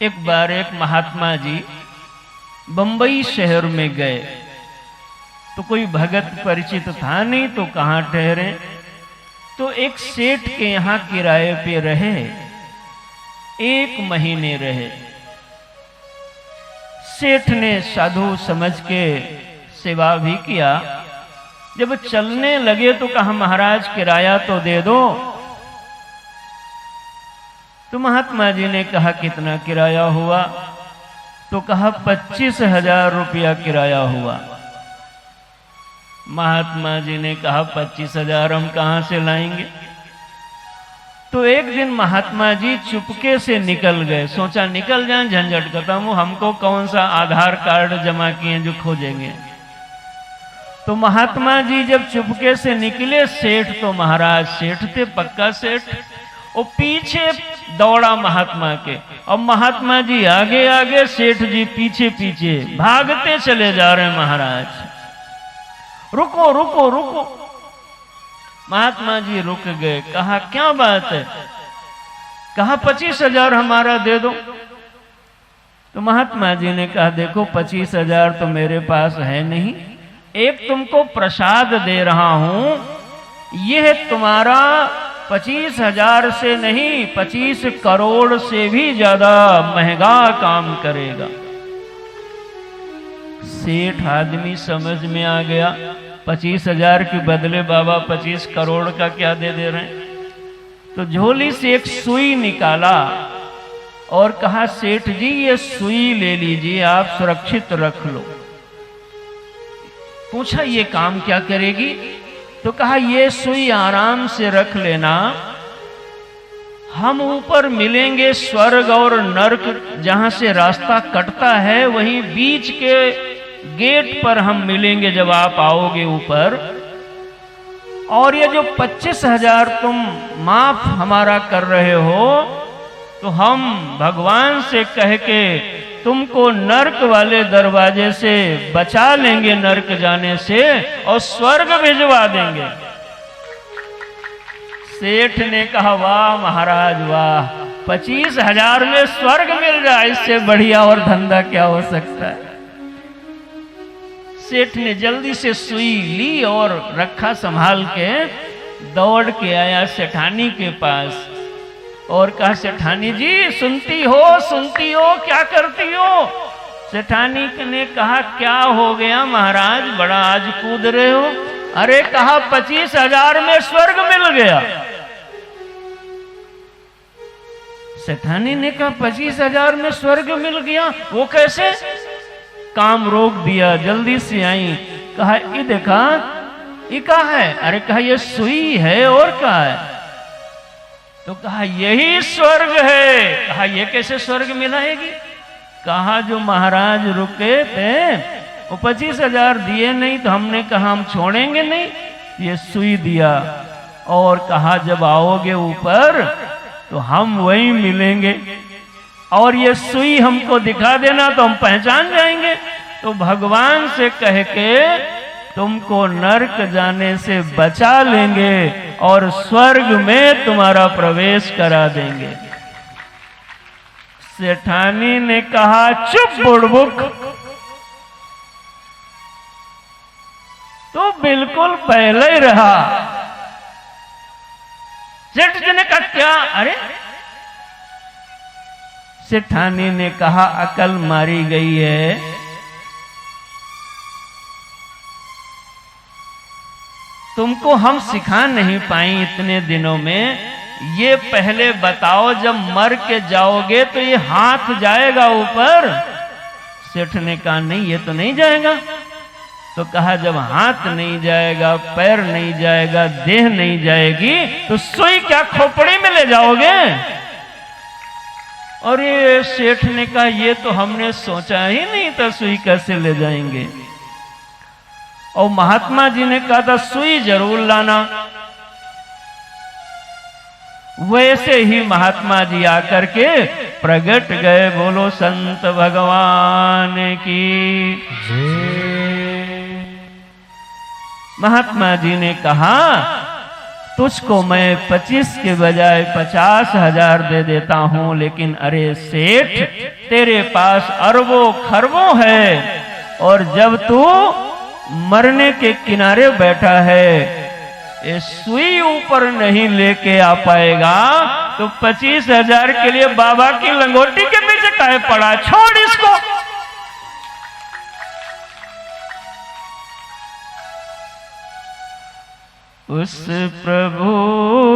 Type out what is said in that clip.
एक बार एक महात्मा जी बंबई शहर में गए, तो कोई भगत परिचित था नहीं, तो कहाँ ठहरे। तो एक सेठ के यहाँ किराए पे रहे, 1 महीने रहे। सेठ ने साधु समझ के सेवा भी किया। जब चलने लगे तो कहा, महाराज किराया तो दे दो। तो महात्मा जी ने कहा, कितना किराया हुआ? तो कहा, 25,000 रुपया किराया हुआ। महात्मा जी ने कहा, 25,000 हम कहां से लाएंगे? तो एक दिन महात्मा जी चुपके से निकल गए। सोचा निकल जाए, झंझट खत्म हो, हमको कौन सा आधार कार्ड जमा किए जो खोजेंगे। तो महात्मा जी जब चुपके से निकले, सेठ तो महाराज सेठ थे, पक्का सेठ, वो पीछे दौड़ा महात्मा के। अब महात्मा जी आगे आगे, सेठ जी पीछे पीछे, भागते चले जा रहे हैं। महाराज रुको रुको रुको। महात्मा जी रुक गए। कहा, क्या बात है? कहा, 25,000 हमारा दे दो। तो महात्मा जी ने कहा, देखो 25,000 तो मेरे पास है नहीं, एक तुमको प्रसाद दे रहा हूं, यह तुम्हारा 25,000 से नहीं, 25 करोड़ से भी ज्यादा महंगा काम करेगा। सेठ आदमी समझ में आ गया, 25,000 के बदले बाबा 25 करोड़ का क्या दे रहे हैं। तो झोली से एक सुई निकाला और कहा, सेठ जी ये सुई ले लीजिए, आप सुरक्षित रख लो। पूछा, ये काम क्या करेगी? तो कहा, ये सुई आराम से रख लेना, हम ऊपर मिलेंगे स्वर्ग और नरक, जहां से रास्ता कटता है वहीं बीच के गेट पर हम मिलेंगे जब आप आओगे ऊपर। और ये जो 25,000 तुम माफ हमारा कर रहे हो, तो हम भगवान से कह के तुमको नरक वाले दरवाजे से बचा लेंगे, नरक जाने से, और स्वर्ग भिजवा देंगे। सेठ ने कहा, वाह महाराज वाह, 25,000 में स्वर्ग मिल जाए, इससे बढ़िया और धंधा क्या हो सकता है। सेठ ने जल्दी से सुई ली और रखा संभाल के, दौड़ के आया सेठानी के पास और कहा, सेठानी जी सुनती हो क्या करती हो? सेठानी ने कहा, क्या हो गया महाराज, बड़ा आज कूद रहे हो? अरे कहा, 25,000 में स्वर्ग मिल गया। सेठानी ने कहा, 25,000 में स्वर्ग मिल गया, वो कैसे? काम रोक दिया, जल्दी से आई। कहा, ये देखा, ये क्या है? अरे कहा, ये सुई है, और क्या है? तो कहा, यही स्वर्ग है। कहा, ये कैसे स्वर्ग मिलाएगी? कहा, जो महाराज रुके थे वो 25,000 दिए नहीं, तो हमने कहा हम छोड़ेंगे नहीं, ये सुई दिया। और कहा, जब आओगे ऊपर तो हम वहीं मिलेंगे, और ये सुई हमको दिखा देना तो हम पहचान जाएंगे, तो भगवान से कह के तुमको नरक जाने से बचा लेंगे और स्वर्ग में तुम्हारा प्रवेश करा देंगे। सेठानी ने कहा, चुप बुड़बुक। तो बिल्कुल पहले ही रहा। सेठ जी ने कहा, क्या? अरे सेठानी ने कहा, अकल मारी गई है, तुमको हम सिखा नहीं पाई इतने दिनों में, ये पहले बताओ जब मर के जाओगे तो ये हाथ जाएगा ऊपर? सेठ ने कहा, नहीं ये तो नहीं जाएगा। तो कहा, जब हाथ नहीं जाएगा, पैर नहीं जाएगा, देह नहीं जाएगी, तो सुई क्या खोपड़ी में ले जाओगे? और ये सेठ ने कहा, ये तो हमने सोचा ही नहीं था, सुई कैसे ले जाएंगे। और महात्मा जी ने कहा था, सुई जरूर लाना। वैसे ही महात्मा जी आकर के प्रकट गए। बोलो संत भगवान की जय। महात्मा जी ने कहा, तुझको मैं 25 के बजाय 50,000 दे देता हूं, लेकिन अरे सेठ, तेरे पास अरबों खरबों है, और जब तू मरने के किनारे बैठा है, ये सुई ऊपर नहीं लेके आ पाएगा, तो 25,000 के लिए बाबा की लंगोटी के पीछे काहे पड़ा, छोड़ इसको। उस प्रभु